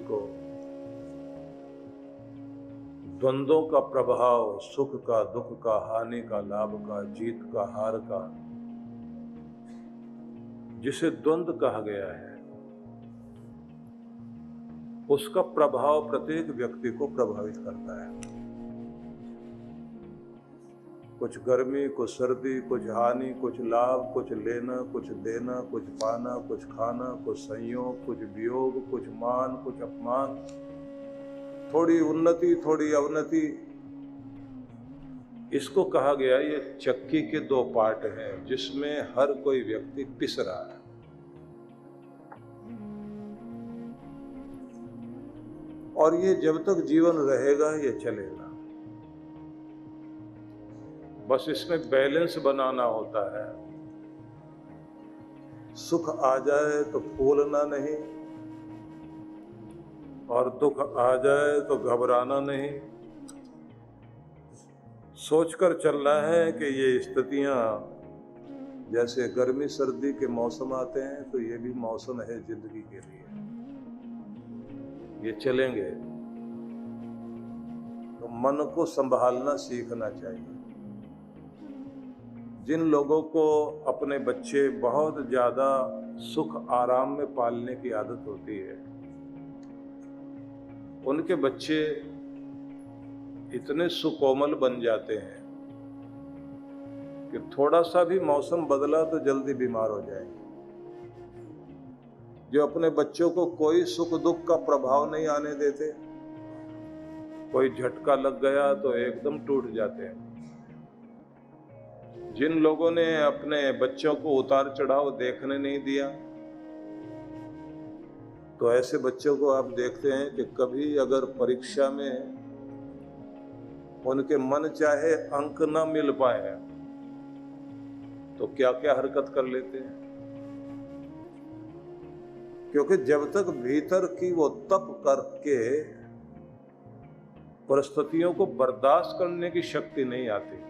को द्वंद्वों का प्रभाव, सुख का, दुख का, हानि का, लाभ का, जीत का, हार का, जिसे द्वंद्व कहा गया है, उसका प्रभाव प्रत्येक व्यक्ति को प्रभावित करता है। कुछ गर्मी, कुछ सर्दी, कुछ हानि, कुछ लाभ, कुछ लेना, कुछ देना, कुछ पाना, कुछ खाना, कुछ संयोग, कुछ वियोग, कुछ मान, कुछ अपमान, थोड़ी उन्नति, थोड़ी अवनति। इसको कहा गया ये चक्की के दो पार्ट हैं जिसमें हर कोई व्यक्ति पिस रहा है। और ये जब तक जीवन रहेगा ये चलेगा। बस इसमें बैलेंस बनाना होता है। सुख आ जाए तो फूलना नहीं, और दुख आ जाए तो घबराना नहीं। सोचकर चलना है कि ये स्थितियां, जैसे गर्मी सर्दी के मौसम आते हैं तो ये भी मौसम है जिंदगी के लिए, ये चलेंगे। तो मन को संभालना सीखना चाहिए। जिन लोगों को अपने बच्चे बहुत ज्यादा सुख आराम में पालने की आदत होती है, उनके बच्चे इतने सुकोमल बन जाते हैं कि थोड़ा सा भी मौसम बदला तो जल्दी बीमार हो जाएंगे। जो अपने बच्चों को कोई सुख दुख का प्रभाव नहीं आने देते, कोई झटका लग गया तो एकदम टूट जाते हैं। जिन लोगों ने अपने बच्चों को उतार चढ़ाव देखने नहीं दिया, तो ऐसे बच्चों को आप देखते हैं कि कभी अगर परीक्षा में उनके मन चाहे अंक न मिल पाए तो क्या क्या हरकत कर लेते हैं। क्योंकि जब तक भीतर की वो तप करके परिस्थितियों को बर्दाश्त करने की शक्ति नहीं आती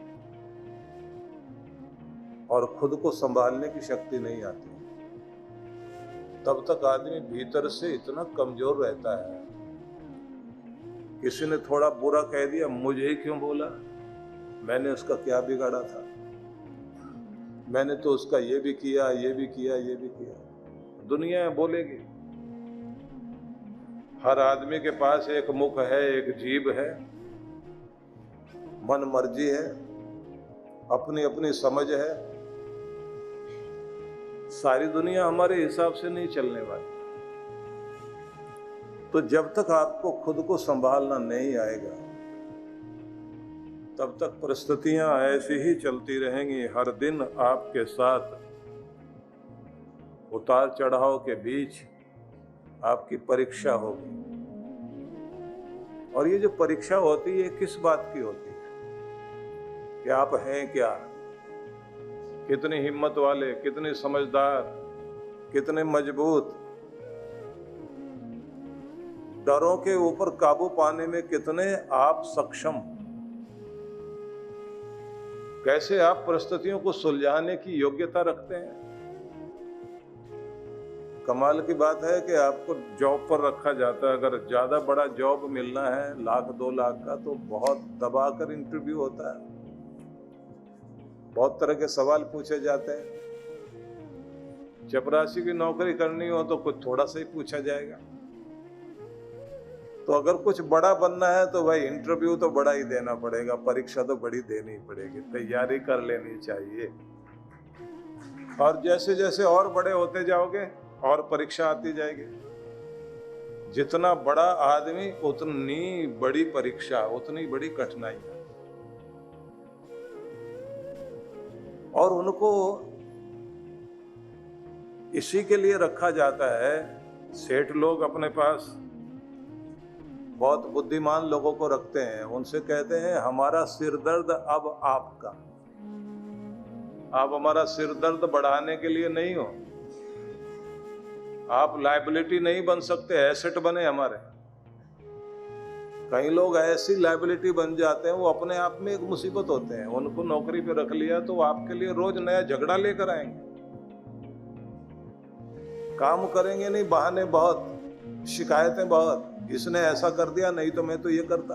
और खुद को संभालने की शक्ति नहीं आती, तब तक आदमी भीतर से इतना कमजोर रहता है। किसी ने थोड़ा बुरा कह दिया, मुझे ही क्यों बोला, मैंने उसका क्या बिगाड़ा था, मैंने तो उसका ये भी किया, ये भी किया, ये भी किया। दुनिया बोलेगी। हर आदमी के पास एक मुख है, एक जीभ है, मन मर्जी है, अपनी अपनी समझ है। सारी दुनिया हमारे हिसाब से नहीं चलने वाली। तो जब तक आपको खुद को संभालना नहीं आएगा, तब तक परिस्थितियां ऐसी ही चलती रहेंगी। हर दिन आपके साथ उतार चढ़ाव के बीच आपकी परीक्षा होगी। और ये जो परीक्षा होती है किस बात की होती है कि आप हैं क्या, कितनी हिम्मत वाले, कितने समझदार, कितने मजबूत, डरों के ऊपर काबू पाने में कितने आप सक्षम, कैसे आप परिस्थितियों को सुलझाने की योग्यता रखते हैं। कमाल की बात है कि आपको जॉब पर रखा जाता है। अगर ज्यादा बड़ा जॉब मिलना है, 1 लाख 2 लाख का, तो बहुत दबाकर इंटरव्यू होता है, बहुत तरह के सवाल पूछे जाते हैं। चपरासी की नौकरी करनी हो तो कुछ थोड़ा सा ही पूछा जाएगा। तो अगर कुछ बड़ा बनना है तो भाई इंटरव्यू तो बड़ा ही देना पड़ेगा, परीक्षा तो बड़ी देनी पड़ेगी, तैयारी कर लेनी चाहिए। और जैसे जैसे और बड़े होते जाओगे और परीक्षा आती जाएगी। जितना बड़ा आदमी उतनी बड़ी परीक्षा, उतनी बड़ी कठिनाई। और उनको इसी के लिए रखा जाता है। सेठ लोग अपने पास बहुत बुद्धिमान लोगों को रखते हैं, उनसे कहते हैं हमारा सिरदर्द अब आपका, आप हमारा सिरदर्द बढ़ाने के लिए नहीं हो, आप लायबिलिटी नहीं बन सकते, एसेट बने हमारे। कई लोग ऐसी लायबिलिटी बन जाते हैं, वो अपने आप में एक मुसीबत होते हैं। उनको नौकरी पे रख लिया तो आपके लिए रोज नया झगड़ा लेकर आएंगे, काम करेंगे नहीं, बहाने बहुत। शिकायतें बहुत, इसने ऐसा कर दिया, नहीं तो मैं तो ये करता।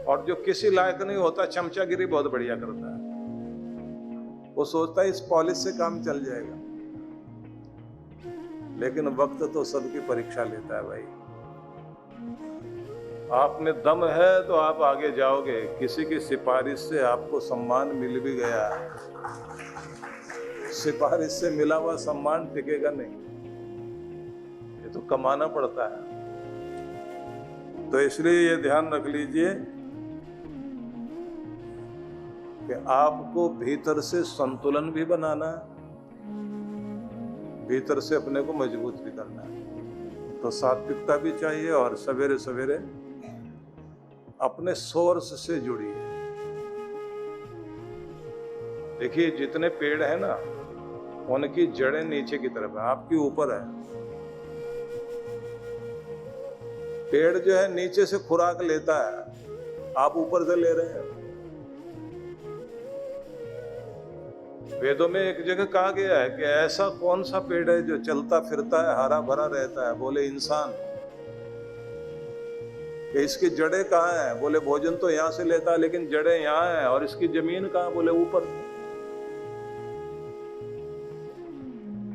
और जो किसी लायक नहीं होता चमचागिरी बहुत बढ़िया करता है। वो सोचता है इस पॉलिश से काम चल जाएगा, लेकिन वक्त तो सबकी परीक्षा लेता है भाई। आप में दम है तो आप आगे जाओगे। किसी की सिफारिश से आपको सम्मान मिल भी गया, सिफारिश से मिला हुआ सम्मान टिकेगा नहीं, ये तो कमाना पड़ता है। तो इसलिए ये ध्यान रख लीजिए कि आपको भीतर से संतुलन भी बनाना है, भीतर से अपने को मजबूत भी करना है। तो सात्विकता भी चाहिए और सवेरे सवेरे अपने सोर्स से जुड़िए। देखिए जितने पेड़ है ना, उनकी जड़ें नीचे की तरफ है, आपकी ऊपर है। पेड़ जो है नीचे से खुराक लेता है, आप ऊपर से ले रहे हैं। वेदों में एक जगह कहा गया है कि ऐसा कौन सा पेड़ है जो चलता फिरता है, हरा भरा रहता है? बोले इंसान। कि इसकी जड़ें कहाँ हैं? बोले भोजन तो यहां से लेता है लेकिन जड़ें यहां हैं। और इसकी जमीन कहाँ? बोले ऊपर।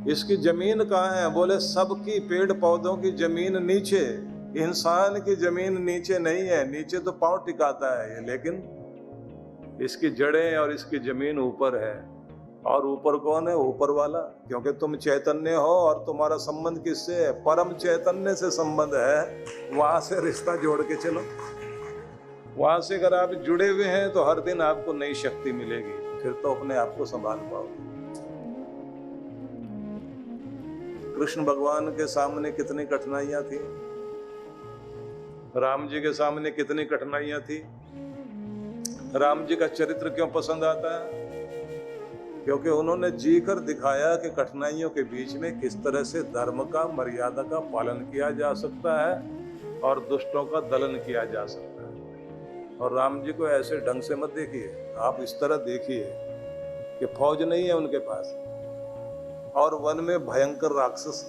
इसकी जमीन कहाँ है? बोले सबकी पेड़ पौधों की जमीन नीचे, इंसान की जमीन नीचे नहीं है। नीचे तो पांव टिकाता है ये, लेकिन इसकी जड़ें और इसकी जमीन ऊपर है। और ऊपर कौन है? ऊपर वाला। क्योंकि तुम चैतन्य हो और तुम्हारा संबंध किससे है? परम चैतन्य से संबंध है। वहां से रिश्ता जोड़ के चलो। वहां से अगर आप जुड़े हुए हैं तो हर दिन आपको नई शक्ति मिलेगी, फिर तो अपने आप को संभाल पाओगे। कृष्ण भगवान के सामने कितनी कठिनाइयां थी, राम जी के सामने कितनी कठिनाइयां थी। राम जी का चरित्र क्यों पसंद आता है? क्योंकि उन्होंने जी कर दिखाया कि कठिनाइयों के बीच में किस तरह से धर्म का, मर्यादा का पालन किया जा सकता है और दुष्टों का दलन किया जा सकता है। और राम जी को ऐसे ढंग से मत देखिए, आप इस तरह देखिए कि फौज नहीं है उनके पास और वन में भयंकर राक्षस,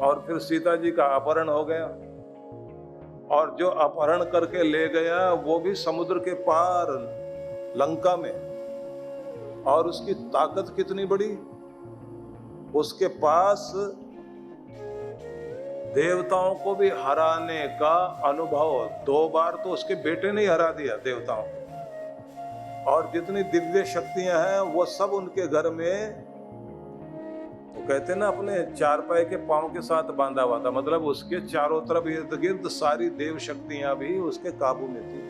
और फिर सीता जी का अपहरण हो गया। और जो अपहरण करके ले गया वो भी समुद्र के पार लंका में। और उसकी ताकत कितनी बड़ी, उसके पास देवताओं को भी हराने का अनुभव। 2 बार तो उसके बेटे ने ही हरा दिया देवताओं को। और जितनी दिव्य शक्तियां हैं वो सब उनके घर में, वो कहते हैं ना, अपने चारपाई के पांव के साथ बांधा हुआ था। मतलब उसके चारों तरफ इर्द गिर्द सारी देव शक्तियां भी उसके काबू में थी।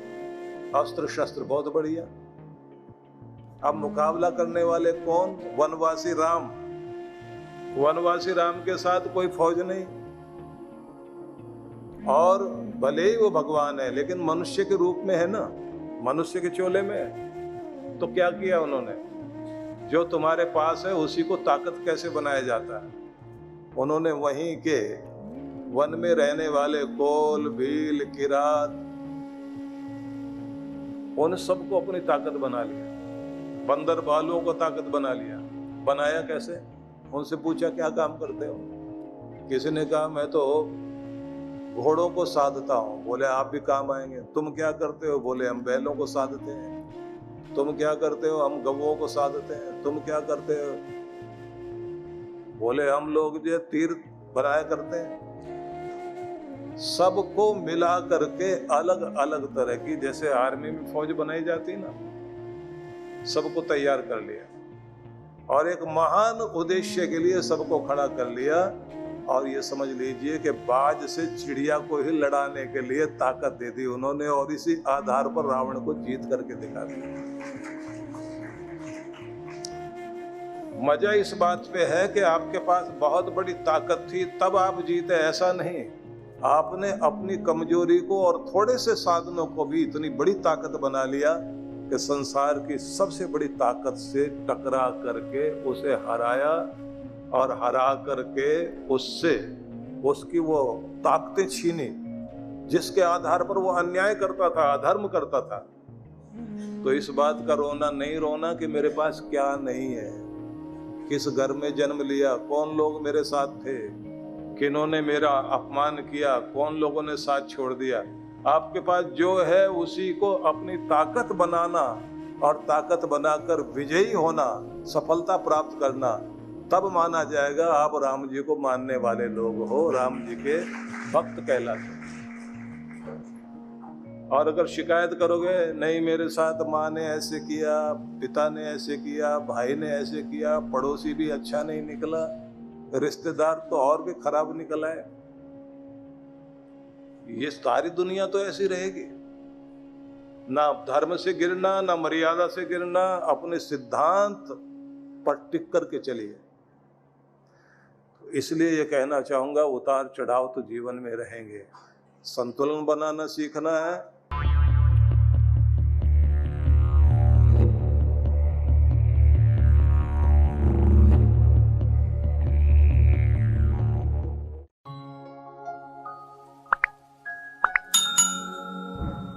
अस्त्र शस्त्र बहुत बढ़िया। अब मुकाबला करने वाले कौन? वनवासी राम। वनवासी राम के साथ कोई फौज नहीं। और भले ही वो भगवान है लेकिन मनुष्य के रूप में है ना, मनुष्य के चोले में। तो क्या किया उन्होंने? जो तुम्हारे पास है उसी को ताकत कैसे बनाया जाता है? उन्होंने वहीं के वन में रहने वाले कोल, भील, किरात, उन सबको अपनी ताकत बना लिया। बंदर बालुओं को ताकत बना लिया। बनाया कैसे? उनसे पूछा क्या काम करते हो? किसी ने कहा मैं तो घोड़ों को साधता हूँ। बोले आप भी काम आएंगे। तुम क्या करते हो? बोले हम बैलों को साधते हैं। तुम क्या करते हो? हम गवों को साधते हैं। तुम क्या करते हो? बोले हम लोग जो तीर बनाया करते हैं। सबको मिला करके अलग अलग तरह की, जैसे आर्मी में फौज बनाई जाती ना, सबको तैयार कर लिया और एक महान उद्देश्य के लिए सबको खड़ा कर लिया। और ये समझ लीजिए कि बाज से चिड़िया को ही लड़ाने के लिए ताकत दे दी उन्होंने। और इसी आधार पर रावण को जीत करके दिखा दिया। मजा इस बात पे है कि आपके पास बहुत बड़ी ताकत थी तब आप जीते, ऐसा नहीं। आपने अपनी कमजोरी को और थोड़े से साधनों को भी इतनी बड़ी ताकत बना लिया कि संसार की सबसे बड़ी ताकत से टकरा करके उसे हराया। और हरा करके उससे उसकी वो ताकतें छीनी जिसके आधार पर वो अन्याय करता था, अधर्म करता था। तो इस बात का रोना नहीं रोना कि मेरे पास क्या नहीं है, किस घर में जन्म लिया, कौन लोग मेरे साथ थे, किन्होंने मेरा अपमान किया, कौन लोगों ने साथ छोड़ दिया। आपके पास जो है उसी को अपनी ताकत बनाना और ताकत बनाकर विजयी होना, सफलता प्राप्त करना, तब माना जाएगा आप राम जी को मानने वाले लोग हो, राम जी के भक्त कहलाते। और अगर शिकायत करोगे, नहीं मेरे साथ माँ ने ऐसे किया, पिता ने ऐसे किया, भाई ने ऐसे किया, पड़ोसी भी अच्छा नहीं निकला, रिश्तेदार तो और भी खराब निकला है, ये सारी दुनिया तो ऐसी रहेगी। ना धर्म से गिरना, ना मर्यादा से गिरना, अपने सिद्धांत पर टिक करके चलिए। इसलिए ये कहना चाहूंगा, उतार चढ़ाव तो जीवन में रहेंगे, संतुलन बनाना सीखना है